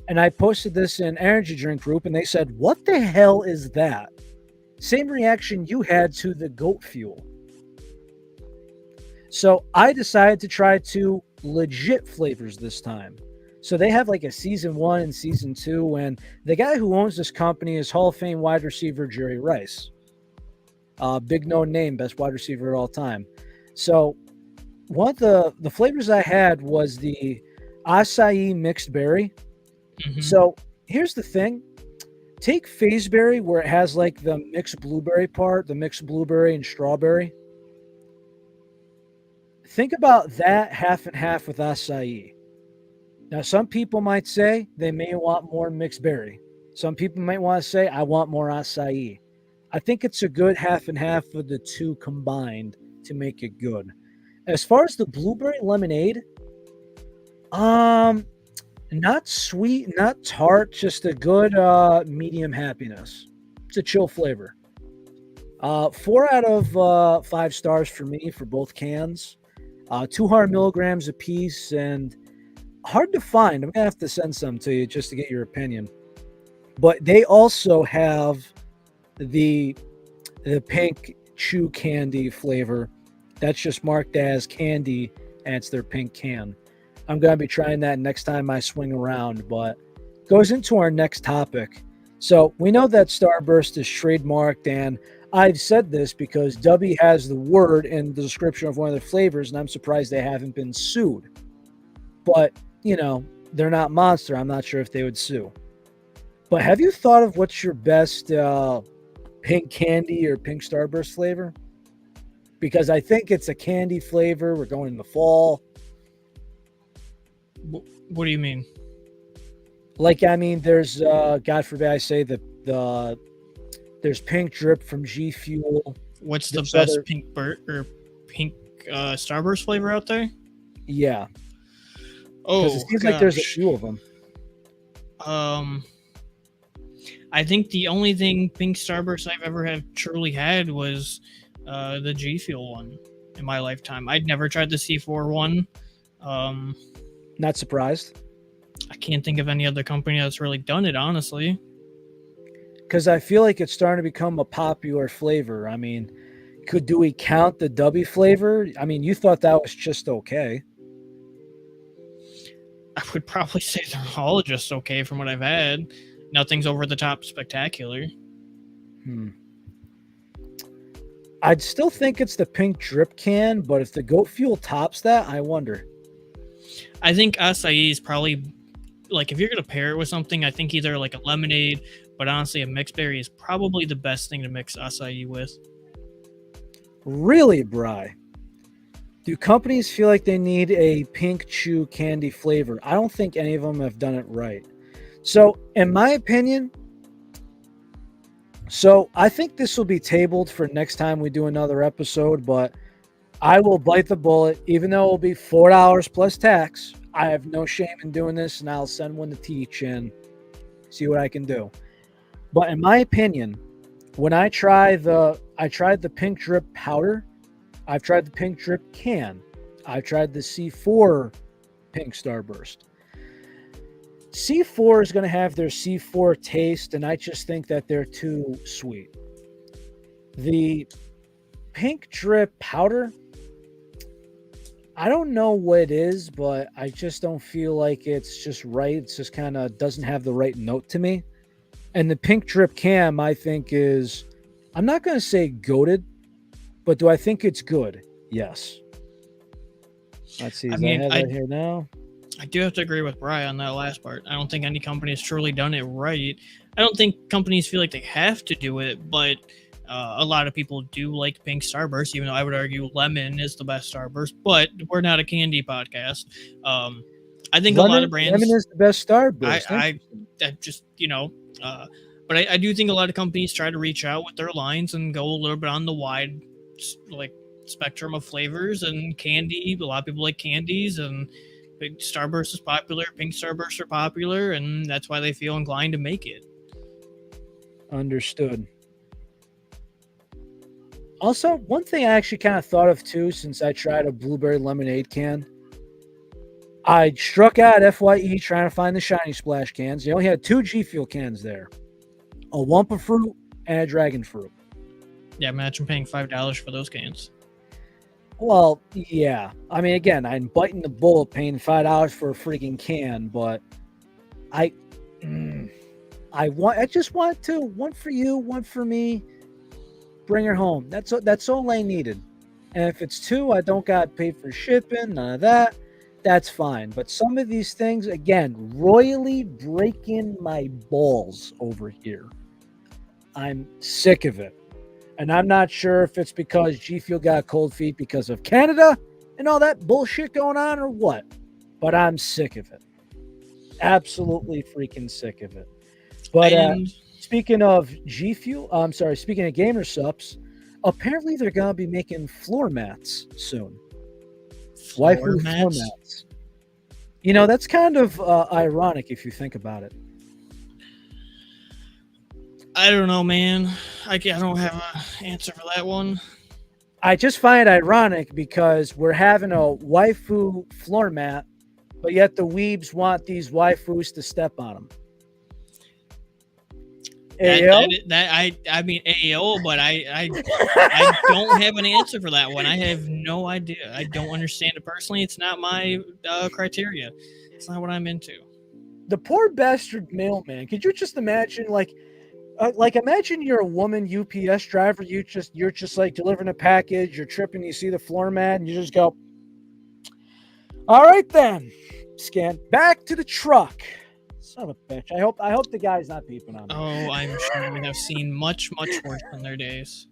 and I posted this in energy drink group, and they said, what the hell is that? Same reaction you had to the goat fuel. So I decided to try 2 legit flavors this time. So they have like a season 1 and season 2, and the guy who owns this company is Hall of Fame wide receiver Jerry Rice. Big known name, best wide receiver of all time. So one of the flavors I had was the acai mixed berry. Mm-hmm. So here's the thing. Take phaseberry, where it has like the mixed blueberry part, the mixed blueberry and strawberry. Think about that half and half with acai. Now, some people might say they may want more mixed berry. Some people might want to say, I want more acai. I think it's a good half and half of the 2 combined to make it good. As far as the blueberry lemonade, Not sweet, not tart, just a good medium happiness. It's a chill flavor. 4 out of 5 stars for me for both cans. 200 milligrams a piece and hard to find. I'm gonna have to send some to you just to get your opinion. But they also have the the pink chew candy flavor. That's just marked as candy, and it's their pink can. I'm gonna be trying that next time I swing around. But goes into our next topic. So we know that Starburst is trademarked, and I've said this because W has the word in the description of one of the flavors, and I'm surprised they haven't been sued. But they're not Monster. I'm not sure if they would sue. But have you thought of what's your best pink candy or pink Starburst flavor? Because I think it's a candy flavor. We're going in the fall. What do you mean? Like, I mean, there's God forbid I say there's pink drip from G Fuel. What's the There's best other- pink or pink Starburst flavor out there? Yeah, Oh, because it seems like there's a gosh. few of them. I think the only thing pink Starburst I've ever have truly had was the G Fuel one in my lifetime. I'd never tried the C4 one. Not surprised, I can't think of any other company that's really done it, honestly. because I feel like it's starting to become a popular flavor. I mean, do we count the W flavor? I mean, you thought that was just okay. I would probably say they're all just okay from what I've had. Nothing's over the top spectacular. I'd still think it's the pink drip can, but if the goat fuel tops that, I wonder. I think acai is probably like if you're gonna pair it with something, I think either like a lemonade, but honestly, a mixed berry is probably the best thing to mix acai with. Really, Bry? Do companies feel like they need a pink chew candy flavor? I don't think any of them have done it right. So, in my opinion, I think this will be tabled for next time we do another episode, but I will bite the bullet, even though it will be $4 plus tax. I have no shame in doing this, and I'll send one to Teach and see what I can do. But in my opinion, when I tried the pink drip powder, I've tried the pink drip can, I've tried the C4 pink Starburst. C4 is going to have their C4 taste, and I just think that they're too sweet. The pink drip powder, I don't know what it is, but I just don't feel like it's just right. It's just kind of doesn't have the right note to me. And the pink drip cam, I think is, I'm not going to say goated, but do I think it's good? Yes. Let's see. I I mean, have that here now? I do have to agree with Brian on that last part. I don't think any company has truly done it right. I don't think companies feel like they have to do it, but a lot of people do like pink Starburst, even though I would argue lemon is the best Starburst, but we're not a candy podcast. I think a lot of brands. Lemon is the best Starburst. I just, but I do think a lot of companies try to reach out with their lines and go a little bit on the wide, like, spectrum of flavors and candy. A lot of people like candies, and Big Starburst is popular, pink Starburst are popular, and that's why they feel inclined to make it. Understood. Also, one thing I actually kind of thought of too, since I tried a blueberry lemonade can, I struck out FYE trying to find the Shiny Splash cans. They only had 2 G Fuel cans there, a Wumpa Fruit and a Dragon Fruit. Yeah, imagine paying $5 for those cans. Well, yeah. I mean, again, I'm biting the bullet paying $5 for a freaking can, but I just want 2. One for you, one for me. Bring her home. That's all I needed. And if it's 2, I don't got paid for shipping, none of that. That's fine. But some of these things, again, royally breaking my balls over here. I'm sick of it. And I'm not sure if it's because G Fuel got cold feet because of Canada and all that bullshit going on or what. But I'm sick of it. Absolutely freaking sick of it. But speaking of G Fuel, speaking of Gamer Sups, apparently they're going to be making floor mats soon. Waifu floor mats. You know, that's kind of ironic if you think about it. I don't know, man. I don't have an answer for that one. I just find it ironic because we're having a waifu floor mat, but yet the weebs want these waifus to step on them. I mean AO, but I don't have an answer for that one. I have no idea. I don't understand it personally. It's not my criteria. It's not what I'm into. The poor bastard mailman. Could you just imagine, like imagine you're a woman UPS driver. You're just like delivering a package. You're tripping. You see the floor mat, and you just go, "All right then, scan back to the truck." Son of a bitch. I hope the guy's not peeping on me. Oh, I'm sure we have seen much worse in their days.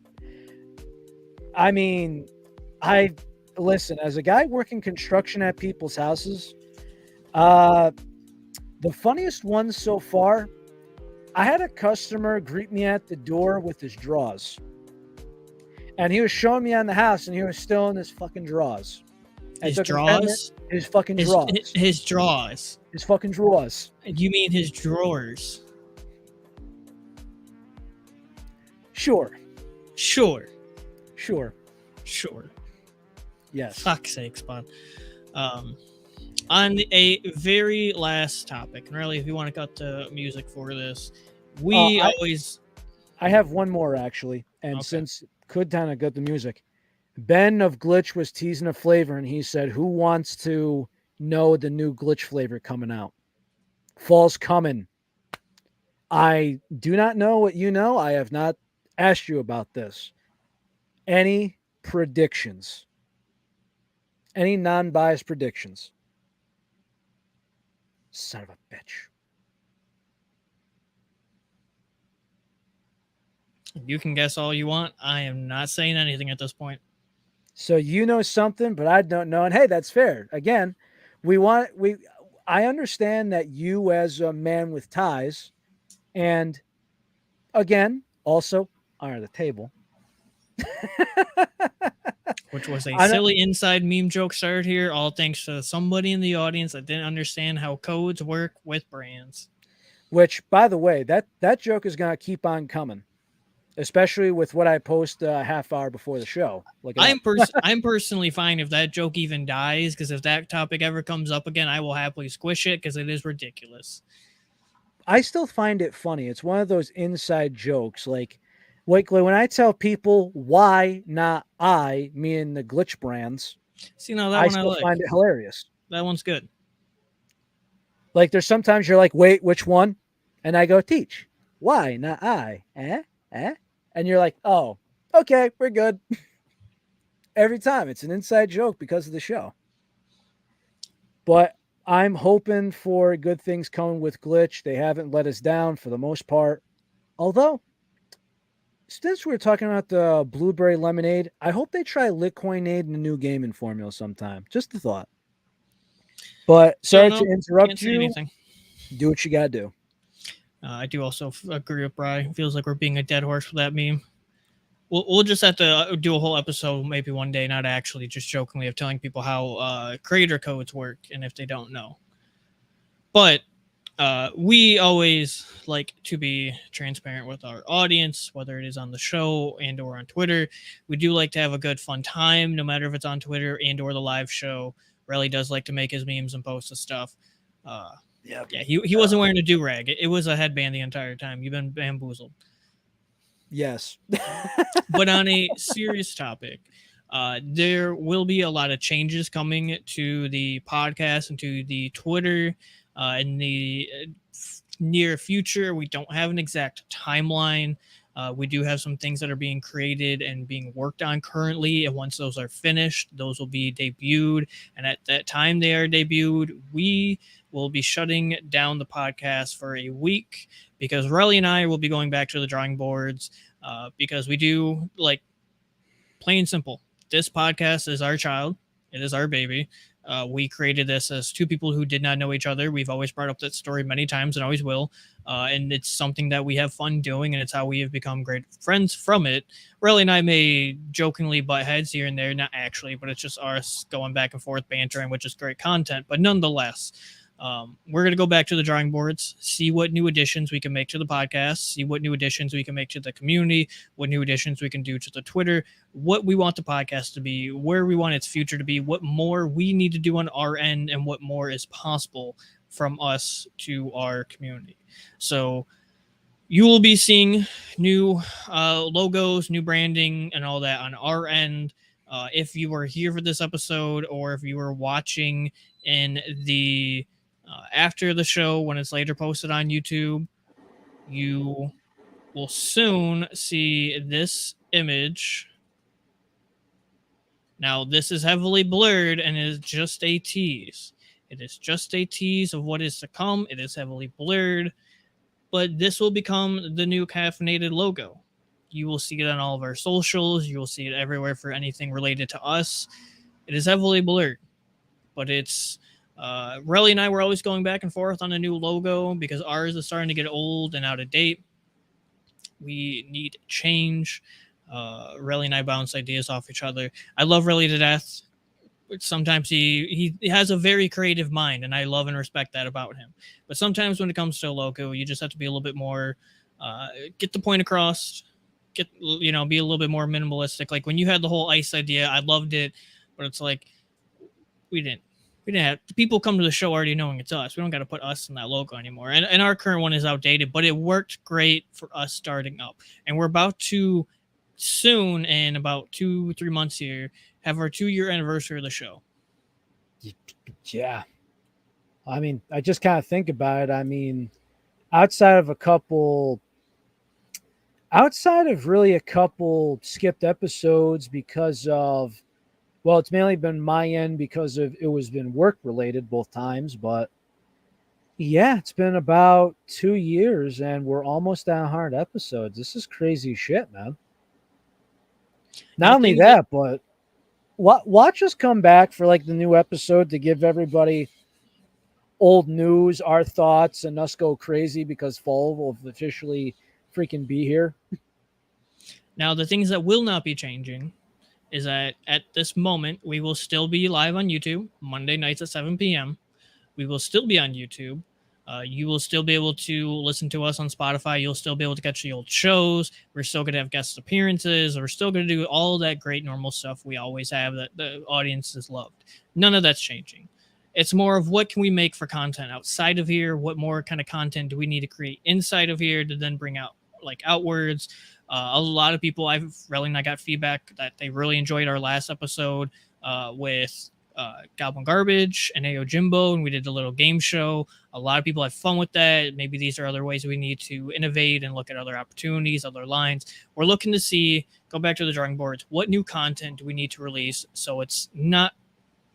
I mean, I listen, as a guy working construction at people's houses, the funniest one so far, I had a customer greet me at the door with his drawers. And he was showing me on the house and he was still in his fucking drawers. His drawers? His fucking drawers. His drawers. His fucking drawers. You mean his drawers? Sure. Sure. Sure. Sure. Yes. Fuck's sakes, bud. On a very last topic, and really, if you want to cut the music for this, I have one more actually, and since could kind of got the music, Ben of Glitch was teasing a flavor, and he said, "Who wants to know the new Glitch flavor coming out? Fall's coming." I do not know what you know. I have not asked you about this. Any predictions? Any non-biased predictions? Son of a bitch. You can guess all you want. I am not saying anything at this point. So you know something, but I don't know. And hey, that's fair. Again, I understand that you as a man with ties, and again, also under the table. Which was a silly inside meme joke started here, all thanks to somebody in the audience that didn't understand how codes work with brands. Which, by the way, that joke is going to keep on coming, especially with what I post a half hour before the show. I'm personally fine if that joke even dies, because if that topic ever comes up again, I will happily squish it because it is ridiculous. I still find it funny. It's one of those inside jokes, like when I tell people why not I, me and the Glitch brands. See, now that I one still like. find it hilarious. That one's good. Like there's sometimes you're like, wait, which one? And I go, Teach. Why not I? And you're like, oh, okay, we're good. Every time it's an inside joke because of the show. But I'm hoping for good things coming with Glitch. They haven't let us down for the most part. Although, since we were talking about the blueberry lemonade, I hope they try Litcoinade in a new gaming formula sometime. Just a thought. But sorry to interrupt you. Anything. Do what you got to do. I do also agree with Bri. Feels like we're being a dead horse for that meme. We'll just have to do a whole episode maybe one day, not actually just jokingly, of telling people how creator codes work and if they don't know. But we always like to be transparent with our audience, whether it is on the show and or on Twitter. We do like to have a good fun time, no matter if it's on Twitter and or the live show. Relly does like to make his memes and post his stuff. Yeah, he wasn't wearing a do-rag. It was a headband the entire time. You've been bamboozled. Yes. But on a serious topic, there will be a lot of changes coming to the podcast and to the Twitter in the near future. We don't have an exact timeline. We do have some things that are being created and being worked on currently. And once those are finished, those will be debuted. And at that time they are debuted, we will be shutting down the podcast for a week because Relly and I will be going back to the drawing boards because we do, like, plain and simple. This podcast is our child. It is our baby. We created this as two people who did not know each other. We've always brought up that story many times and always will. And it's something that we have fun doing, and it's how we have become great friends from it. Relly and I may jokingly butt heads here and there, not actually, but it's just us going back and forth bantering, which is great content. But nonetheless, we're going to go back to the drawing boards, see what new additions we can make to the podcast, see what new additions we can make to the community, what new additions we can do to the Twitter, what we want the podcast to be, where we want its future to be, what more we need to do on our end, and what more is possible from us to our community. So you will be seeing new logos, new branding, and all that on our end. If you were here for this episode, or if you were watching in the after the show when it's later posted on YouTube, you will soon see this image. Now, this is heavily blurred and is just a tease. It is just a tease of what is to come. It is heavily blurred, but this will become the new caffeinated logo. You will see it on all of our socials. You will see it everywhere for anything related to us. It is heavily blurred, but it's Relly and I were always going back and forth on a new logo because ours is starting to get old and out of date. We need change. Relly and I bounce ideas off each other. I love Relly to death. Sometimes he has a very creative mind, and I love and respect that about him. But sometimes when it comes to a logo, you just have to be a little bit more, get the point across, be a little bit more minimalistic. Like when you had the whole ice idea, I loved it, but it's like we didn't have people come to the show already knowing it's us. We don't got to put us in that logo anymore. And our current one is outdated, but it worked great for us starting up. And we're about to soon, in about 2-3 months here, have our 2-year anniversary of the show. Yeah. I mean, I just kind of think about it. I mean, outside of really a couple skipped episodes because of, well, it's mainly been my end because of it was been work related both times, but yeah, it's been about 2 years and we're almost at 100 episodes. This is crazy shit, man. Not only that, but watch us come back for like the new episode to give everybody old news, our thoughts, and us go crazy because fall will officially freaking be here. Now, the things that will not be changing is that at this moment, we will still be live on YouTube Monday nights at 7 p.m. We will still be on YouTube. You will still be able to listen to us on Spotify. You'll still be able to catch the old shows. We're still going to have guest appearances. We're still going to do all that great normal stuff we always have that the audience has loved. None of that's changing. It's more of what can we make for content outside of here? What more kind of content do we need to create inside of here to then bring out like outwards? A lot of people Relly and I got feedback that they really enjoyed our last episode with Goblin Garbage and AO Jimbo, and we did a little game show. A lot of people had fun with that. Maybe these are other ways we need to innovate and look at other opportunities, other lines. We're looking to see, go back to the drawing boards, what new content do we need to release so it's not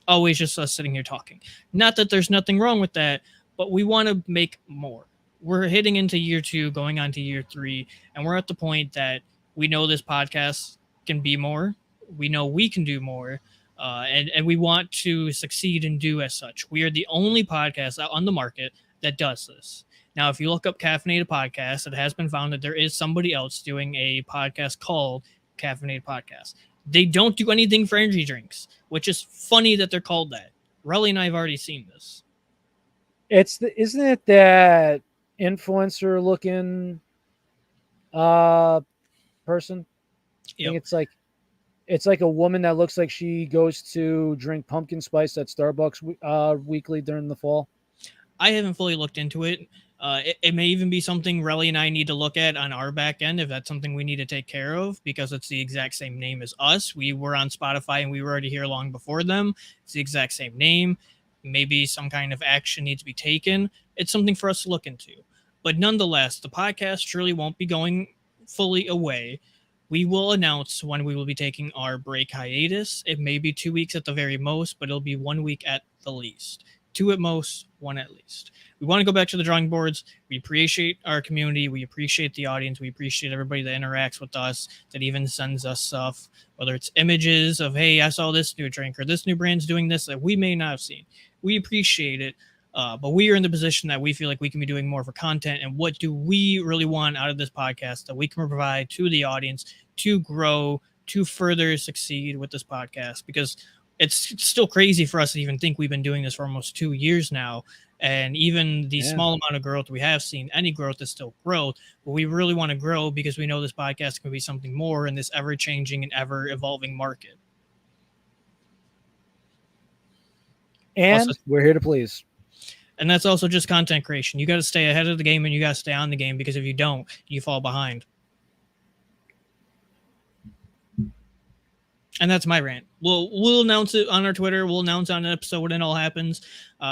always just us sitting here talking. Not that there's nothing wrong with that, but we want to make more. We're hitting into year 2, going on to year 3, and we're at the point that we know this podcast can be more. We know we can do more. And we want to succeed and do as such. We are the only podcast out on the market that does this. Now, if you look up Caffeinated Podcast, it has been found that there is somebody else doing a podcast called Caffeinated Podcast. They don't do anything for energy drinks, which is funny that they're called that. Relly and I have already seen this. Isn't it that influencer looking person? I think it's like a woman that looks like she goes to drink pumpkin spice at Starbucks weekly during the fall. I haven't fully looked into it. It may even be something Relly and I need to look at on our back end if that's something we need to take care of because it's the exact same name as us. We were on Spotify and we were already here long before them. It's the exact same name. Maybe some kind of action needs to be taken. It's something for us to look into. But nonetheless, the podcast surely won't be going fully away. We will announce when we will be taking our break hiatus. It may be 2 weeks at the very most, but it'll be 1 week at the least. two at most, one at least. We want to go back to the drawing boards. We appreciate our community. We appreciate the audience. We appreciate everybody that interacts with us, that even sends us stuff, whether it's images of, hey, I saw this new drink or this new brand's doing this that we may not have seen. We appreciate it. But we are in the position that we feel like we can be doing more for content. And what do we really want out of this podcast that we can provide to the audience to grow, to further succeed with this podcast? Because it's still crazy for us to even think we've been doing this for almost 2 years now. And even the small amount of growth we have seen, any growth is still growth. But we really want to grow because we know this podcast can be something more in this ever changing and ever evolving market. And also, we're here to please. And that's also just content creation. You got to stay ahead of the game and you got to stay on the game, because if you don't, you fall behind. And that's my rant. We'll announce it on our Twitter. We'll announce on an episode when it all happens.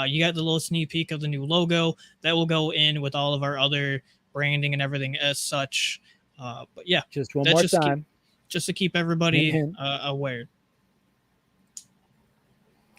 You got the little sneak peek of the new logo that will go in with all of our other branding and everything as such. But yeah, just one more time, just to keep everybody aware.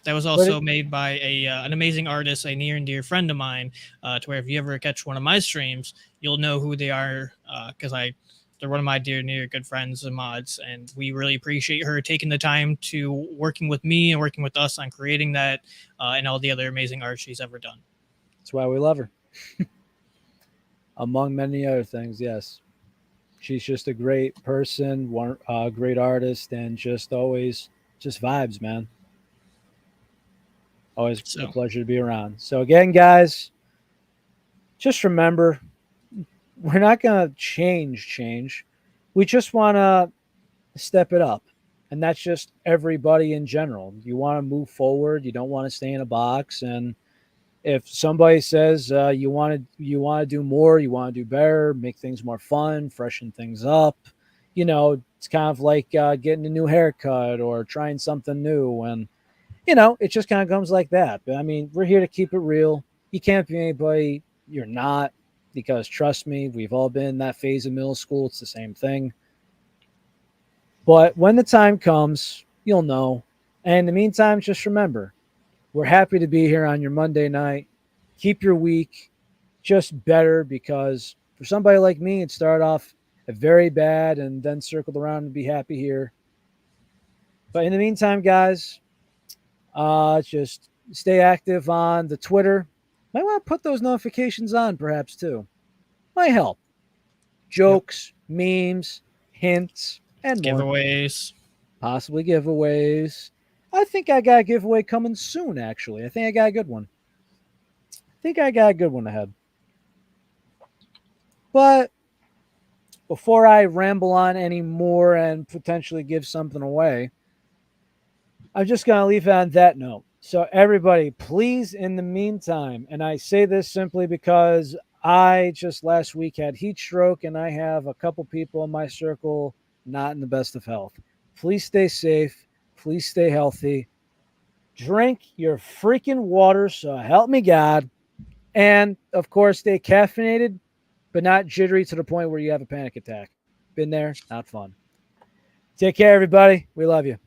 That was also made by an amazing artist, a near and dear friend of mine, to where if you ever catch one of my streams, you'll know who they are, because they're one of my dear, near good friends and mods, and we really appreciate her taking the time to working with me and working with us on creating that and all the other amazing art she's ever done. That's why we love her. Among many other things, yes. She's just a great person, great artist, and just always just vibes, man. Always a pleasure to be around. So again, guys, just remember, we're not going to change. We just want to step it up. And that's just everybody in general. You want to move forward. You don't want to stay in a box. And if somebody says you want to do more, you want to do better, make things more fun, freshen things up, it's kind of like getting a new haircut or trying something new. And it just kind of comes like that. But I mean, we're here to keep it real. You can't be anybody you're not, because trust me, we've all been in that phase of middle school. It's the same thing. But when the time comes, you'll know. And in the meantime, just remember, we're happy to be here on your Monday night. Keep your week just better, because for somebody like me, it started off very bad and then circled around and be happy here. But in the meantime, guys, just stay active on the Twitter. Might want to put those notifications on, perhaps, too. Might help. Jokes, memes, hints, and more. Giveaways. Possibly giveaways. I think I got a giveaway coming soon, actually. I think I got a good one. Ahead. But before I ramble on any more and potentially give something away, I'm just going to leave it on that note. So everybody, please, in the meantime, and I say this simply because I just last week had heat stroke and I have a couple people in my circle not in the best of health. Please stay safe. Please stay healthy. Drink your freaking water, so help me God. And, of course, stay caffeinated, but not jittery to the point where you have a panic attack. Been there, not fun. Take care, everybody. We love you.